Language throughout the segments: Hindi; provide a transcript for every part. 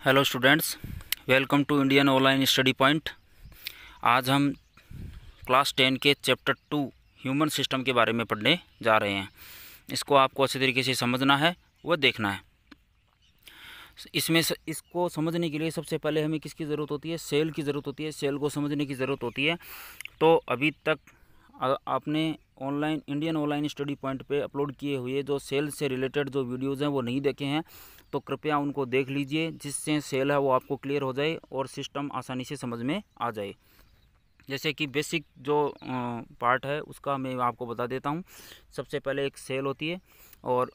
Hello students, welcome to Indian online study point. आज हम क्लास 10 के चैप्टर 2 ह्यूमन सिस्टम के बारे में पढ़ने जा रहे हैं। इसको आपको अच्छे तरीके से समझना है व देखना है। इसको समझने के लिए सबसे पहले हमें किसकी ज़रूरत होती है? सेल की ज़रूरत होती है। सेल को समझने की ज़रूरत होती है। तो अभी तक आपने online Indian online study point पे अपलोड किए हुए जो सेल से रिलेटेड जो वीडियोज़ हैं वो नहीं देखे हैं तो कृपया उनको देख लीजिए, जिससे सेल है वो आपको क्लियर हो जाए और सिस्टम आसानी से समझ में आ जाए। जैसे कि बेसिक जो पार्ट है उसका मैं आपको बता देता हूँ। सबसे पहले एक सेल होती है और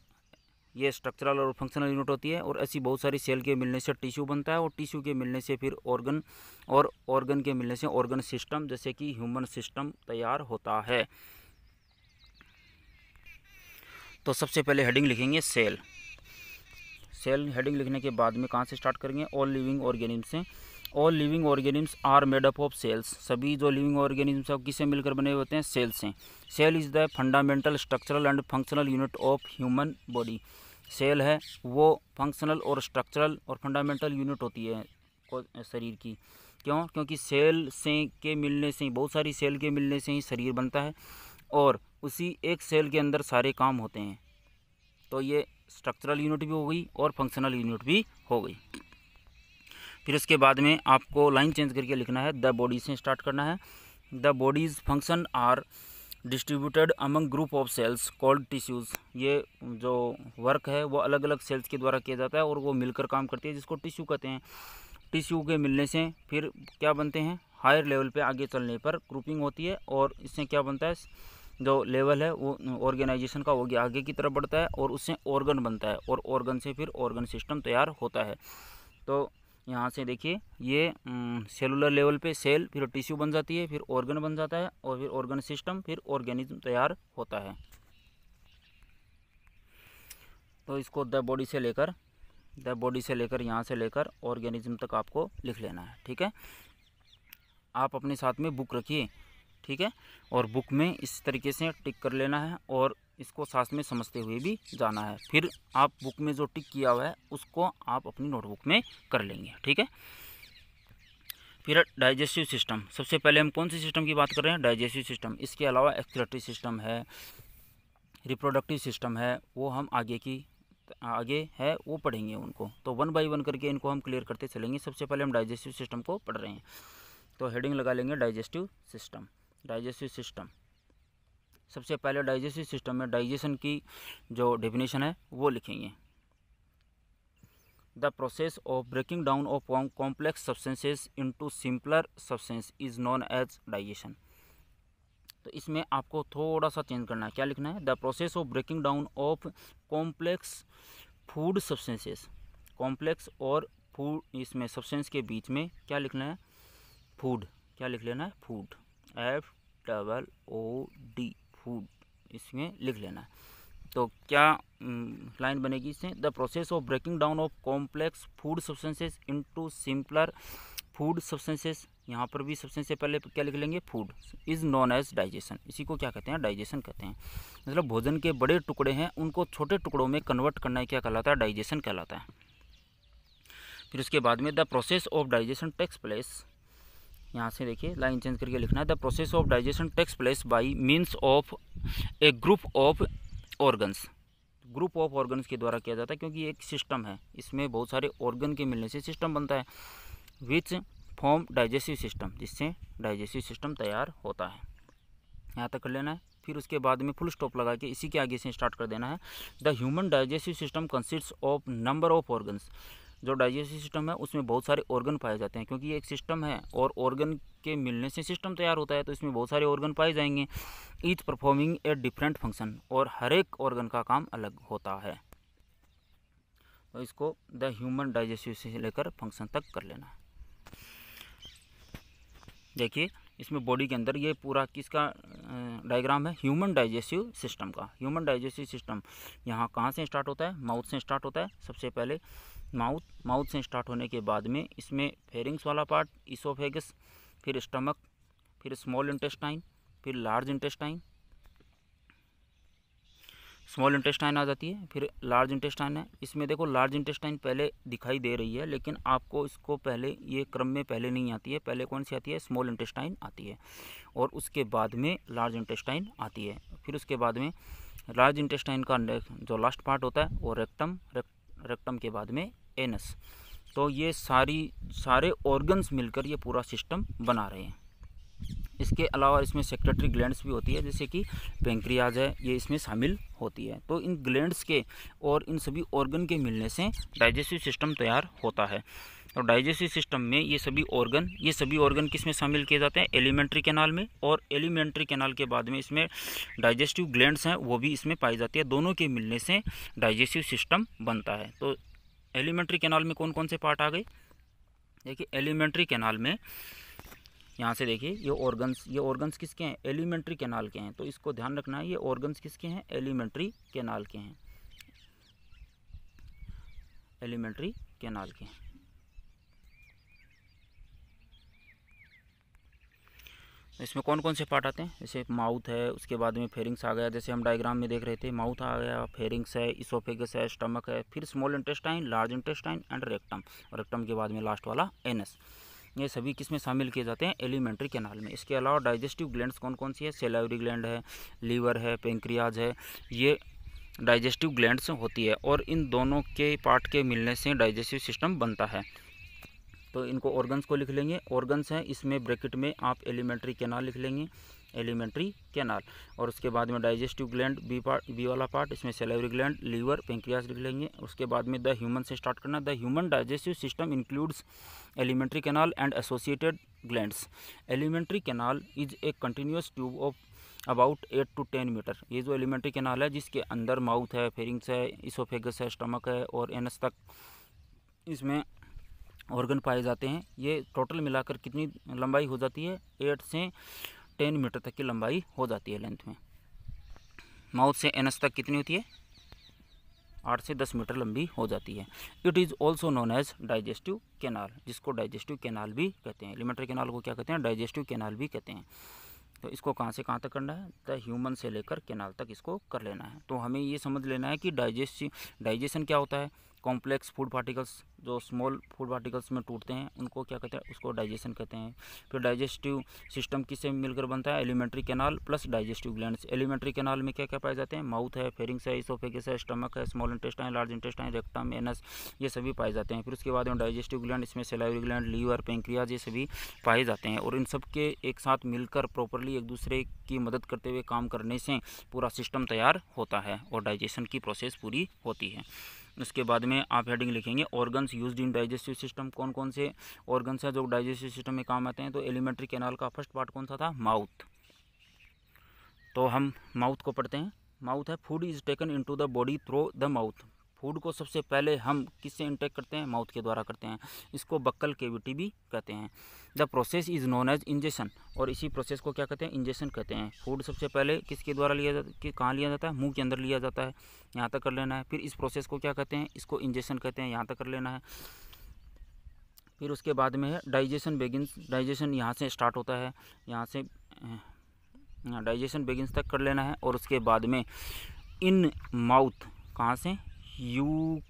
ये स्ट्रक्चरल और फंक्शनल यूनिट होती है, और ऐसी बहुत सारी सेल के मिलने से टिश्यू बनता है, और टिश्यू के मिलने से फिर ऑर्गन, और ऑर्गन के मिलने से ऑर्गन सिस्टम जैसे कि ह्यूमन सिस्टम तैयार होता है। तो सबसे पहले हेडिंग लिखेंगे सेल। सेल हेडिंग लिखने के बाद में कहाँ से स्टार्ट करेंगे? ऑल लिविंग ऑर्गेनिम्स से। All living organisms are made up of cells. सभी जो लिविंग ऑर्गेनिम्स हैं किससे मिलकर बने हुए होते हैं? सेल से। Cell is the fundamental structural and functional unit of human body. Cell है वो फंक्शनल और स्ट्रक्चरल और फंडामेंटल यूनिट होती है शरीर की। क्यों? क्योंकि सेल से के मिलने से ही, बहुत सारी सेल के मिलने से ही शरीर बनता है, और उसी एक सेल के अंदर सारे काम होते हैं। तो ये स्ट्रक्चरल यूनिट भी हो गई और फंक्शनल यूनिट भी हो गई। फिर उसके बाद में आपको लाइन चेंज करके लिखना है, द बॉडी से स्टार्ट करना है। The body's function are distributed among group of cells called tissues. ये जो वर्क है वो अलग अलग सेल्स के द्वारा किया जाता है और वो मिलकर काम करती है, जिसको टिश्यू कहते हैं। टिश्यू के मिलने से फिर क्या बनते हैं? हायर लेवल पे आगे चलने पर ग्रुपिंग होती है, और इससे क्या बनता है? जो लेवल है वो ऑर्गेनाइजेशन का हो गया, आगे की तरफ बढ़ता है, और उससे ऑर्गन बनता है, और ऑर्गन से फिर ऑर्गन सिस्टम तैयार होता है। तो यहाँ से देखिए, ये सेलुलर लेवल पे सेल, फिर टिश्यू बन जाती है, फिर ऑर्गन बन जाता है, और फिर ऑर्गन सिस्टम, फिर ऑर्गेनिज्म तैयार होता है। तो इसको द बॉडी से लेकर यहाँ से लेकर ऑर्गेनिज्म तक आपको लिख लेना है। ठीक है, आप अपने साथ में बुक रखिए। ठीक है, और बुक में इस तरीके से टिक कर लेना है, और इसको साथ में समझते हुए भी जाना है। फिर आप बुक में जो टिक किया हुआ है उसको आप अपनी नोटबुक में कर लेंगे। ठीक है, फिर डाइजेस्टिव सिस्टम। सबसे पहले हम कौन सी सिस्टम की बात कर रहे हैं? Digestive system. इसके अलावा एक्सक्रीटरी सिस्टम है, रिप्रोडक्टिव सिस्टम है, वो हम आगे है वो पढ़ेंगे उनको। तो वन बाय वन करके इनको हम क्लियर करते चलेंगे। सबसे पहले हम डाइजेस्टिव सिस्टम को पढ़ रहे हैं, तो हेडिंग लगा लेंगे डाइजेस्टिव सिस्टम। डाइजेस्टिव सिस्टम, सबसे पहले डाइजेस्टिव सिस्टम में डाइजेशन की जो डेफिनेशन है वो लिखेंगे। The process of breaking down of complex substances into simpler substance is known as digestion. तो इसमें आपको थोड़ा सा चेंज करना है। क्या लिखना है? The process of breaking down of complex food substances. Complex और फूड, इसमें सब्सटेंस के बीच में क्या लिखना है? फूड। क्या लिख लेना है? फूड, FOOD, फूड इसमें लिख लेना है। तो क्या लाइन बनेगी इससे? The process of breaking down of complex food substances into simpler food substances. यहाँ पर भी सबसे से पहले क्या लिख लेंगे? Food is known as digestion. इसी को क्या कहते हैं? डाइजेशन कहते हैं। मतलब भोजन के बड़े टुकड़े हैं उनको छोटे टुकड़ों में कन्वर्ट करना क्या कहलाता है? डाइजेशन कहलाता है। फिर उसके बाद में the process of digestion takes place. यहाँ से देखिए लाइन चेंज करके लिखना है, the process of digestion takes place by means of a group of organs. Group of organs के द्वारा किया जाता है, क्योंकि एक सिस्टम है, इसमें बहुत सारे ऑर्गन के मिलने से सिस्टम बनता है। विच फॉर्म डाइजेस्टिव सिस्टम, जिससे डाइजेस्टिव सिस्टम तैयार होता है। यहाँ तक कर लेना है। फिर उसके बाद में फुल स्टॉप लगा के इसी के आगे से स्टार्ट कर देना है। The human digestive system consists of number of organs. जो डाइजेस्टिव सिस्टम है उसमें बहुत सारे ऑर्गन पाए जाते हैं, क्योंकि ये एक सिस्टम है और ऑर्गन के मिलने से सिस्टम तैयार होता है, तो इसमें बहुत सारे ऑर्गन पाए जाएंगे। Each performing a different function, और हर एक ऑर्गन का काम अलग होता है। तो इसको द ह्यूमन डाइजेस्टिव से लेकर फंक्शन तक कर लेना है। देखिए इसमें बॉडी के अंदर ये पूरा किसका डायग्राम है? ह्यूमन डाइजेस्टिव सिस्टम का। ह्यूमन डाइजेस्टिव सिस्टम यहाँ कहाँ से स्टार्ट होता है? माउथ से स्टार्ट होता है। सबसे पहले माउथ से स्टार्ट होने के बाद में इसमें फेरिंग्स वाला पार्ट, इसोफेगस, फिर स्टमक, फिर स्मॉल इंटेस्टाइन, फिर लार्ज इंटेस्टाइन, स्मॉल इंटेस्टाइन आ जाती है, फिर लार्ज इंटेस्टाइन है। इसमें देखो लार्ज इंटेस्टाइन पहले दिखाई दे रही है, लेकिन आपको इसको पहले ये क्रम में पहले नहीं आती है। पहले कौन सी आती है? स्मॉल इंटेस्टाइन आती है, और उसके बाद में लार्ज इंटेस्टाइन आती है। फिर उसके बाद में लार्ज इंटेस्टाइन का जो लास्ट पार्ट होता है वो रेक्टम, रेक्टम के बाद में एनस। तो ये सारे ऑर्गन्स मिलकर ये पूरा सिस्टम बना रहे हैं। इसके अलावा इसमें सेक्रेटरी ग्लैंड्स भी होती है, जैसे कि पेंक्रियाज है, ये इसमें शामिल होती है। तो इन ग्लैंड्स के और इन सभी ऑर्गन के मिलने से डाइजेस्टिव सिस्टम तैयार होता है। तो डाइजेस्टिव सिस्टम में ये सभी ऑर्गन किस में शामिल किए जाते हैं? एलिमेंट्री कैनाल में, और एलिमेंट्री कैनाल के बाद में इसमें डाइजेस्टिव ग्लैंड्स हैं वो भी इसमें पाई जाती है। दोनों के मिलने से डाइजेस्टिव सिस्टम बनता है। तो एलिमेंट्री कैनाल में कौन कौन से पार्ट आ गए? देखिए एलिमेंट्री कैनाल में यहाँ से देखिए ये ऑर्गन्स किसके हैं? एलिमेंट्री कैनाल के हैं। तो इसको ध्यान रखना है, ये ऑर्गन्स किसके हैं? एलिमेंट्री कैनाल के हैं, एलिमेंट्री कैनाल के हैं। इसमें कौन कौन से पार्ट आते हैं? जैसे माउथ है, उसके बाद में फेरिंग्स आ गया, जैसे हम डायग्राम में देख रहे थे, माउथ आ गया, फेरिंग्स है, इसोफेगस है, स्टमक है, फिर small intestine, large intestine and rectum, और रेक्टम के बाद में लास्ट वाला एनस। ये सभी किस में शामिल किए जाते हैं? एलिमेंट्री कैनाल में। इसके अलावा डाइजेस्टिव ग्लैंड्स कौन कौन सी है? सेलाइवरी ग्लैंड है, लीवर है, पेंक्रियाज है, ये डाइजेस्टिव ग्लैंड्स होती है, और इन दोनों के पार्ट के मिलने से डाइजेस्टिव सिस्टम बनता है। तो इनको ऑर्गन्स को लिख लेंगे, ऑर्गन्स हैं, इसमें ब्रैकेट में आप एलिमेंट्री कैनाल लिख लेंगे, एलिमेंट्री कैनाल, और उसके बाद में डाइजेस्टिव ग्लैंड बी वाला पार्ट, इसमें सेलेवरी ग्लैंड, लीवर, पेंक्रियास लिख लेंगे। उसके बाद में द ह्यूमन से स्टार्ट करना। The human digestive system includes alimentary canal and associated glands. Alimentary canal is a continuous tube of about 8 to 10 metre. ये जो एलिमेंट्री कैनाल है, जिसके अंदर माउथ है, फेरिंग्स है, इसोफेगस है, स्टमक है, और एनस तक इसमें ऑर्गन पाए जाते हैं। ये टोटल मिलाकर कितनी लंबाई हो जाती है? 8 से 10 मीटर तक की लंबाई हो जाती है लेंथ में। माउथ से एनस तक कितनी होती है? 8 से 10 मीटर लंबी हो जाती है। It is also known as digestive canal, जिसको डाइजेस्टिव कैनाल भी कहते हैं। एलिमेंट्री कैनाल को क्या कहते हैं? डाइजेस्टिव कैनाल भी कहते हैं। तो इसको कहाँ से कहाँ तक करना है? द ह्यूमन से लेकर कैनाल तक इसको कर लेना है। तो हमें ये समझ लेना है कि डाइजेशन क्या होता है। कॉम्प्लेक्स फूड पार्टिकल्स जो स्मॉल फूड पार्टिकल्स में टूटते हैं उनको क्या कहते हैं? उसको डाइजेशन कहते हैं। फिर डाइजेस्टिव सिस्टम किससे मिलकर बनता है? Alimentary canal plus digestive glands. Alimentary canal में क्या क्या पाए जाते हैं? माउथ है, फेरिंग्स है, इसोफेगस है, स्टमक है, small intestine, large intestine, rectum, anus, ये सभी पाए जाते हैं। फिर उसके बाद में डाइजेस्टिव ग्लैंड, इसमें सेलाइवरी ग्लैंड, लीवर, पेंक्रियाज, ये सभी पाए जाते हैं। और इन सब के एक साथ मिलकर प्रॉपरली एक दूसरे की मदद करते हुए काम करने से पूरा सिस्टम तैयार होता है और डाइजेशन की प्रोसेस पूरी होती है। उसके बाद में आप हेडिंग लिखेंगे organs used in digestive system. कौन कौन से ऑर्गन्स हैं जो डाइजेस्टिव सिस्टम में काम आते हैं? तो एलिमेंट्री कैनाल का फर्स्ट पार्ट कौन सा था? माउथ। तो हम माउथ को पढ़ते हैं। माउथ है, food is taken into the body through the mouth. Food को सबसे पहले हम किससे इंटेक करते हैं? माउथ के द्वारा करते हैं। इसको बक्कल केविटी भी कहते हैं। The process is known as ingestion, और इसी प्रोसेस को क्या कहते हैं? इंजेशन कहते हैं। फूड सबसे पहले किसके द्वारा लिया जाता है? कहाँ लिया जाता है? मुंह के अंदर लिया जाता है, यहाँ तक कर लेना है। फिर इस प्रोसेस को क्या कहते हैं? इसको इंजेशन कहते हैं, यहाँ तक कर लेना है। फिर उसके बाद में है डाइजेशन बेगिंस। डाइजेशन यहाँ से स्टार्ट होता है, यहाँ से डाइजेशन बेगिंस तक कर लेना है। और उसके बाद में इन माउथ, कहाँ से? यू,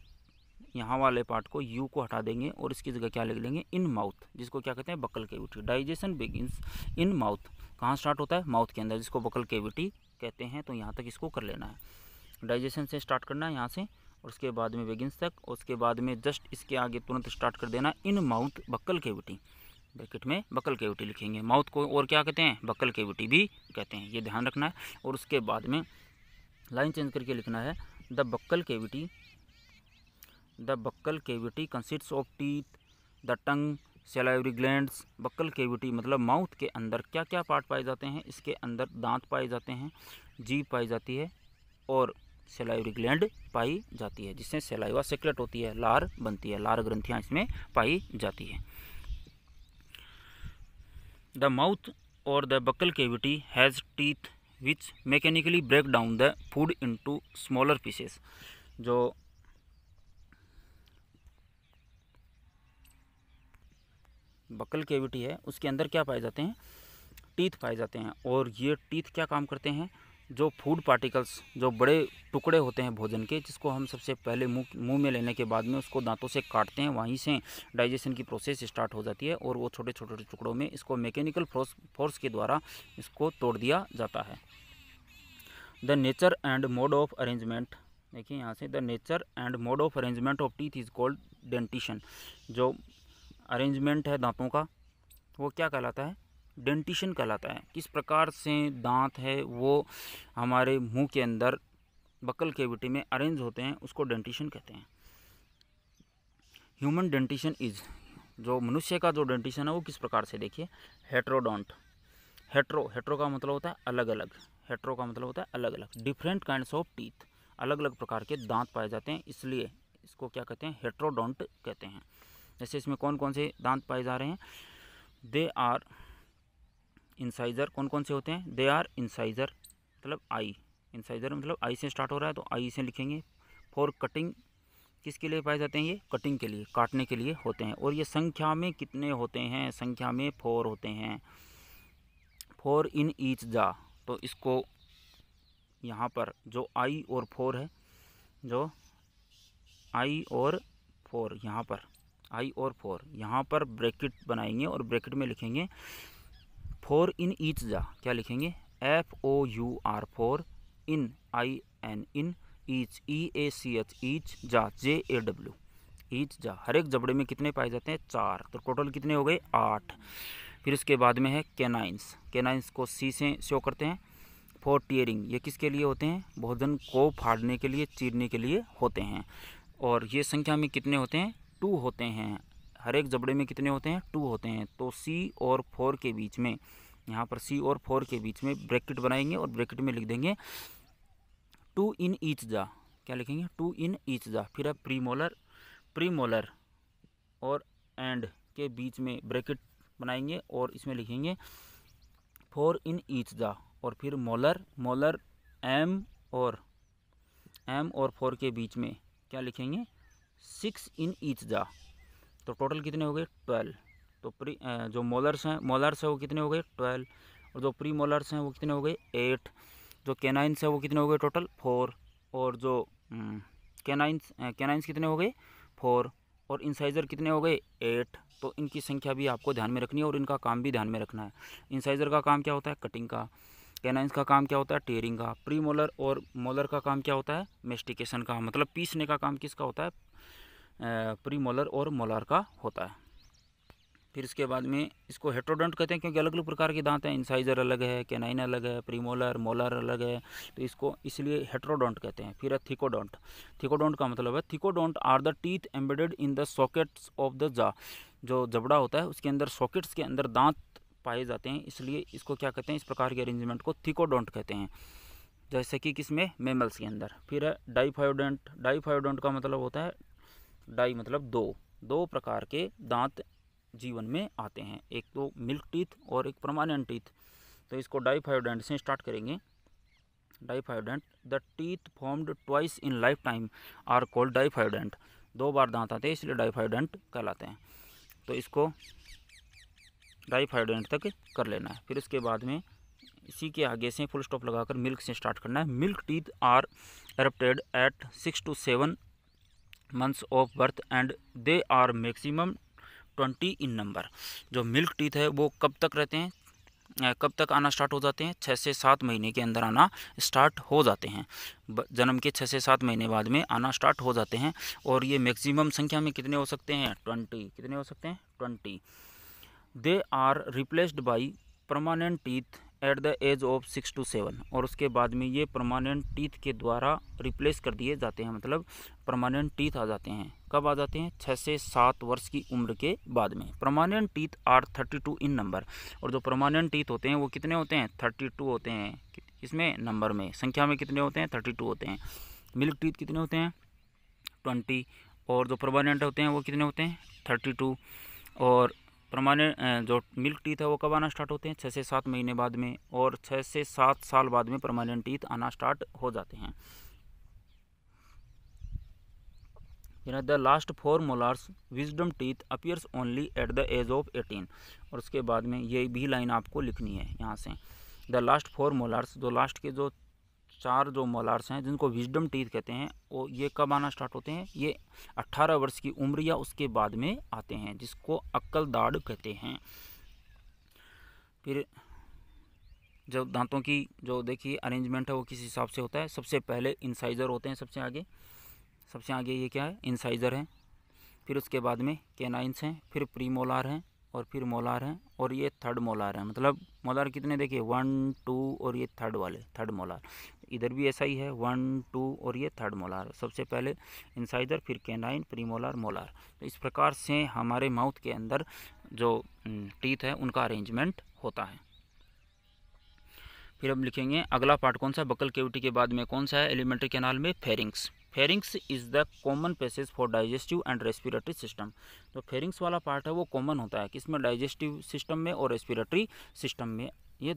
यहाँ वाले पार्ट को यू को हटा देंगे और इसकी जगह क्या लिख लेंगे? इन माउथ, जिसको क्या कहते हैं? Buccal cavity. Digestion begins in mouth, कहाँ स्टार्ट होता है? माउथ के अंदर, जिसको बक्कल केविटी कहते हैं। तो यहाँ तक इसको कर लेना है। डाइजेशन से स्टार्ट करना है यहाँ से, और उसके बाद में बिगिंस तक, और उसके बाद में जस्ट इसके आगे तुरंत स्टार्ट कर देना in mouth buccal cavity. Bracket में बक्कल केविटी लिखेंगे। माउथ को और क्या कहते हैं? बक्कल केविटी भी कहते हैं, ये ध्यान रखना है। और उसके बाद में लाइन चेंज करके लिखना है the buccal cavity consists of teeth, the tongue, salivary glands. Buccal cavity मतलब माउथ के अंदर क्या क्या पार्ट पाए जाते हैं? इसके अंदर दांत पाए जाते हैं, जीभ पाई जाती है, और सेलाइवरी ग्लैंड पाई जाती है, जिससे सेलाइवा सेक्रेट होती है, लार बनती है, लार ग्रंथियाँ इसमें पाई जाती है। द माउथ और the buccal cavity has teeth which mechanically break down the food into smaller pieces. जो बक्कल केविटी है उसके अंदर क्या पाए जाते हैं? टीथ पाए जाते हैं। और ये टीथ क्या काम करते हैं? जो फूड पार्टिकल्स, जो बड़े टुकड़े होते हैं भोजन के, जिसको हम सबसे पहले मुंह में लेने के बाद में उसको दांतों से काटते हैं, वहीं से डाइजेशन की प्रोसेस स्टार्ट हो जाती है और वो छोटे छोटे टुकड़ों में इसको मैकेनिकल फोर्स के द्वारा इसको तोड़ दिया जाता है। The nature and mode of arrangement, देखिए यहाँ से, the nature and mode of arrangement of teeth is called dentition. जो अरेंजमेंट है दांतों का वो क्या कहलाता है? डेंटिशन कहलाता है। किस प्रकार से दांत है वो हमारे मुंह के अंदर बकल कैविटी में अरेंज होते हैं, उसको डेंटिशन कहते हैं। ह्यूमन डेंटिशन इज, जो मनुष्य का जो डेंटिशन है वो किस प्रकार से, देखिए, हेट्रोडोंट। हेट्रो का मतलब होता है अलग अलग, हेट्रो का मतलब होता है अलग अलग। डिफरेंट काइंड्स ऑफ टीथ, अलग अलग प्रकार के दांत पाए जाते हैं, इसलिए इसको क्या कहते हैं? हेट्रोडोंट कहते हैं। जैसे इसमें कौन कौन से दांत पाए जा रहे हैं? They are incisor. कौन कौन से होते हैं? दे आर इंसाइजर मतलब आई, इंसाइजर मतलब आई से स्टार्ट हो रहा है तो आई से लिखेंगे। फॉर कटिंग, किसके लिए पाए जाते हैं? ये कटिंग के लिए, काटने के लिए होते हैं। और ये संख्या में कितने होते हैं? संख्या में 4 होते हैं। 4 इन ईच जा, तो इसको यहाँ पर जो आई और 4 है, जो आई और 4 यहाँ पर, आई और 4 यहाँ पर ब्रैकेट बनाएंगे और ब्रैकेट में लिखेंगे 4 इन ईच जा। क्या लिखेंगे? FOUR 4 in IN in each EACH each जा JAW ईच जा। हर एक जबड़े में कितने पाए जाते हैं? 4। तो टोटल कितने हो गए? 8। फिर इसके बाद में है कैनाइंस। कैनाइंस को C से शो करते हैं। फॉर टीयरिंग, ये किसके लिए होते हैं? भोजन को फाड़ने के लिए, चीरने के लिए होते हैं। और ये संख्या में कितने होते हैं? 2 होते हैं। हर एक जबड़े में कितने होते हैं? 2 होते हैं। तो C और 4 के बीच में, यहाँ पर C और 4 के बीच में ब्रैकेट बनाएंगे और ब्रैकेट में लिख देंगे 2 इन ईच जा। क्या लिखेंगे? 2 इन ईच जा। फिर है प्रीमोलर और एंड के बीच में ब्रैकेट बनाएंगे और इसमें लिखेंगे 4 इन ईच जा। और फिर मोलर M और 4 के बीच में क्या लिखेंगे? 6 इन ईच जा। तो टोटल कितने हो गए? 12। तो जो मोलर्स हैं वो कितने हो गए? 12। और जो प्री मोलर्स हैं वो कितने हो गए? 8। जो कैनाइंस है वो कितने हो गए? टोटल 4। और जो कैनाइंस कितने हो गए? 4। और इंसाइजर कितने हो गए? 8। तो इनकी संख्या भी आपको ध्यान में रखनी है और इनका काम भी ध्यान में रखना है। इंसाइजर का काम क्या होता है? कटिंग का। कैनाइंस का काम क्या होता है? टीयरिंग का। प्री मोलर और मोलर का काम क्या होता है? मेस्टिकेशन का, मतलब पीसने का काम किसका होता है? प्री मोलर और मोलर का होता है। फिर इसके बाद में इसको हेट्रोडोंट कहते हैं क्योंकि अलग अलग प्रकार के दांत हैं। इंसाइजर अलग है, कैनाइन अलग है, प्रीमोलर, मोलर अलग है, तो इसको इसलिए हेट्रोडोंट कहते हैं। फिर है थिकोडोंट। थिकोडोंट का मतलब है, thecodont are the teeth embedded in the sockets of the jaw. जो जबड़ा होता है उसके अंदर, सॉकेट्स के अंदर दांत पाए जाते हैं, इसलिए इसको क्या कहते हैं? इस प्रकार के अरेंजमेंट को थिकोडोंट कहते हैं। जैसे कि किसमें? मैमल्स के अंदर। फिर है डाइफायोडेंट। डाइफायोडेंट का मतलब होता है, डाई मतलब 2 प्रकार के दांत जीवन में आते हैं, एक तो मिल्क टीथ और एक परमानेंट टीथ। तो इसको डाइफायोडेंट से स्टार्ट करेंगे। Diphyodont, the teeth formed twice in lifetime are called diphyodont. 2 बार दांत आते हैं इसलिए डाइफायोडेंट कहलाते हैं। तो इसको डाइफायोडेंट तक कर लेना है। फिर इसके बाद में इसी के आगे से फुल स्टॉप लगाकर मिल्क से स्टार्ट करना है। Milk teeth are erupted at 6 to 7 months of birth and they are maximum 20 in number. जो मिल्क टीथ है वो कब तक रहते हैं, कब तक आना स्टार्ट हो जाते हैं? 6 से 7 महीने के अंदर आना स्टार्ट हो जाते हैं। जन्म के 6 से 7 महीने बाद में आना स्टार्ट हो जाते हैं। और ये मैक्सिमम संख्या में कितने हो सकते हैं? 20। कितने हो सकते हैं? 20। They are replaced by permanent teeth at the age of 6 to 7। और उसके बाद में ये परमानेंट टीथ के द्वारा रिप्लेस कर दिए जाते हैं, मतलब परमानेंट टीथ आ जाते हैं। कब आ जाते हैं? 6 से 7 वर्ष की उम्र के बाद में। Permanent teeth are 32 in number. और जो परमानेंट टीथ होते हैं वो कितने होते हैं? 32 होते हैं। इसमें नंबर में, संख्या में कितने होते हैं? 32 होते हैं। मिल्क टीथ कितने होते हैं? 20। और जो परमानेंट होते हैं वो कितने होते हैं? 32। और परमानेंट जो मिल्क टीथ है वो कब आना स्टार्ट होते हैं? 6 से 7 महीने बाद में। और 6 से 7 साल बाद में परमानेंट टीथ आना स्टार्ट हो जाते हैं। फिर the last 4 molars wisdom teeth appears only at the age of 18। और उसके बाद में ये भी लाइन आपको लिखनी है यहाँ से। द लास्ट 4 मोलार्स, जो लास्ट के जो 4 जो मोलार्स हैं जिनको विजडम टीथ कहते हैं, वो ये कब आना स्टार्ट होते हैं? ये 18 वर्ष की उम्र या उसके बाद में आते हैं, जिसको अक्कल दाढ़ कहते हैं। फिर जो दांतों की जो देखिए अरेंजमेंट है वो किस हिसाब से होता है। सबसे पहले इंसाइजर होते हैं, सबसे आगे ये क्या है? इंसाइजर है। फिर उसके बाद में कैनाइंस हैं, फिर प्रीमोलार हैं, और फिर मोलार हैं, और ये थर्ड मोलार है। मतलब मोलार कितने देखिए? 1, 2 और ये थर्ड मोलार। इधर भी ऐसा ही है, 1, 2 और ये थर्ड मोलार। सबसे पहले इंसाइजर, फिर कैनाइन, प्रीमोलार, मोलार। तो इस प्रकार से हमारे माउथ के अंदर जो टीथ है उनका अरेंजमेंट होता है। फिर अब लिखेंगे अगला पार्ट कौन सा? बकल कैविटी के बाद में कौन सा है एलिमेंट्री कैनाल में? Pharynx. Pharynx is the common passage for digestive and respiratory system. तो फेरिंग्स वाला पार्ट है वो कॉमन होता है किसमें? डाइजेस्टिव सिस्टम में और रेस्पिरेटरी सिस्टम में। ये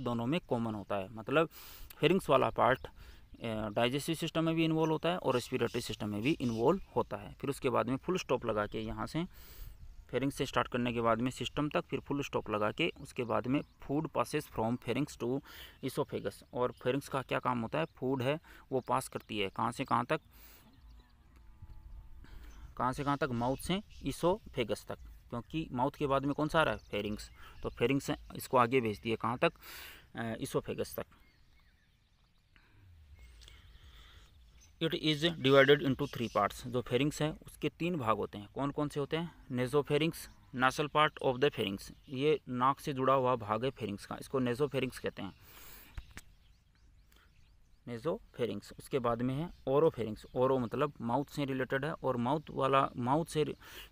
दोनों में कॉमन होता है। मतलब फेरिंग्स वाला पार्ट डाइजेस्टिव सिस्टम में भी इन्वॉल्व होता है और रेस्पिरेटरी सिस्टम में भी इन्वॉल्व होता है। फिर उसके बाद में फुल स्टॉप लगा के यहाँ से फेरिंग्स से स्टार्ट करने के बाद में सिस्टम तक, फिर फुल स्टॉप लगा के उसके बाद में food passes from pharynx to oesophagus. और फेरिंग्स का क्या काम होता है? फूड है वो पास करती है कहाँ से कहाँ तक? माउथ से इसोफेगस तक, क्योंकि माउथ के बाद में कौन सा आ रहा है? फेरिंग्स। तो फेरिंग्स इसको आगे भेजती है कहाँ तक? इसोफेगस तक। It is divided into 3 parts. जो फेरिंग्स है उसके 3 भाग होते हैं। कौन कौन से होते हैं? Nasopharynx, nasal part of the pharynx, ये नाक से जुड़ा हुआ भाग है फेरिंग्स का, इसको नेजोफेरिंग्स कहते हैं, नेजोफेरिंग्स। उसके बाद में है ओरोफेरिंग्स। ओरो मतलब माउथ से रिलेटेड है, और माउथ से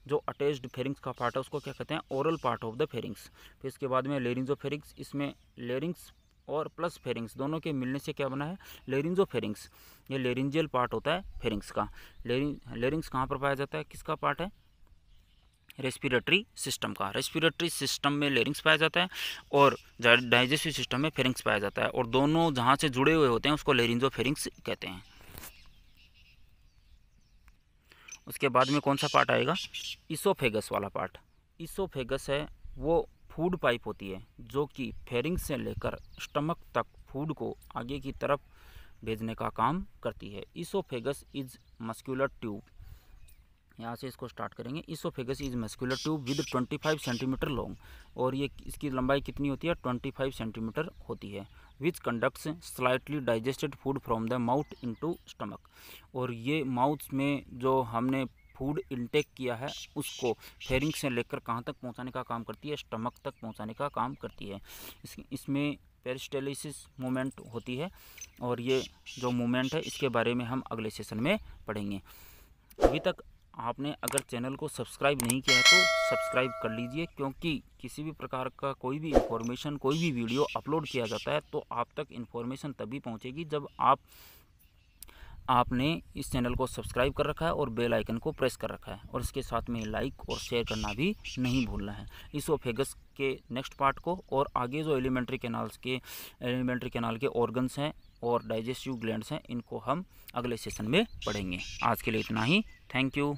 जो अटैच्ड फेरिंग्स का पार्ट है उसको क्या कहते हैं? Oral part of the pharynx. फिर इसके बाद में लेरिंजोफेरिंग्स, इसमें लेरिंग्स और प्लस फेरिंग्स दोनों के मिलने से क्या बना है? लेरिंजोफेरिंग्स। ये लेरिंजियल पार्ट होता है फेरिंग्स का। लेरिंग्स कहाँ पर पाया जाता है? किसका पार्ट है? रेस्पिरेटरी सिस्टम का। रेस्पिरेटरी सिस्टम में लेरिंग्स पाया जाता है और डाइजेस्टिव सिस्टम में फेरिंग्स पाया जाता है, और दोनों जहाँ से जुड़े हुए होते हैं उसको लेरिंजोफेरिंग्स कहते हैं। उसके बाद में कौन सा पार्ट आएगा? इसोफेगस वाला पार्ट। इसोफेगस है वो फूड पाइप होती है जो कि फेरिंग्स से लेकर स्टमक तक फूड को आगे की तरफ भेजने का काम करती है। Oesophagus is muscular tube. यहाँ से इसको स्टार्ट करेंगे। Oesophagus is muscular tube with 25 centimetre long, और ये इसकी लंबाई कितनी होती है? 25 सेंटीमीटर होती है। Which conducts slightly digested food from the mouth into stomach. और ये माउथ में जो हमने फूड इनटेक किया है उसको फेरिंग्स से लेकर कहाँ तक पहुँचाने का काम करती है? स्टमक तक पहुँचाने का काम करती है। इसमें पेरिस्टाल्सिस मूवमेंट होती है, और ये जो मूवमेंट है इसके बारे में हम अगले सेशन में पढ़ेंगे। अभी तक आपने अगर चैनल को सब्सक्राइब नहीं किया है तो सब्सक्राइब कर लीजिए, क्योंकि किसी भी प्रकार का कोई भी इन्फॉर्मेशन, कोई भी वीडियो अपलोड किया जाता है तो आप तक इन्फॉर्मेशन तभी पहुंचेगी जब आपने इस चैनल को सब्सक्राइब कर रखा है और बेल आइकन को प्रेस कर रखा है, और इसके साथ में लाइक और शेयर करना भी नहीं भूलना है। इसोफेगस के नेक्स्ट पार्ट को और आगे जो एलिमेंट्री कैनाल के ऑर्गन्स हैं और डाइजेस्टिव ग्लैंड्स हैं, इनको हम अगले सेशन में पढ़ेंगे। आज के लिए इतना ही। Thank you.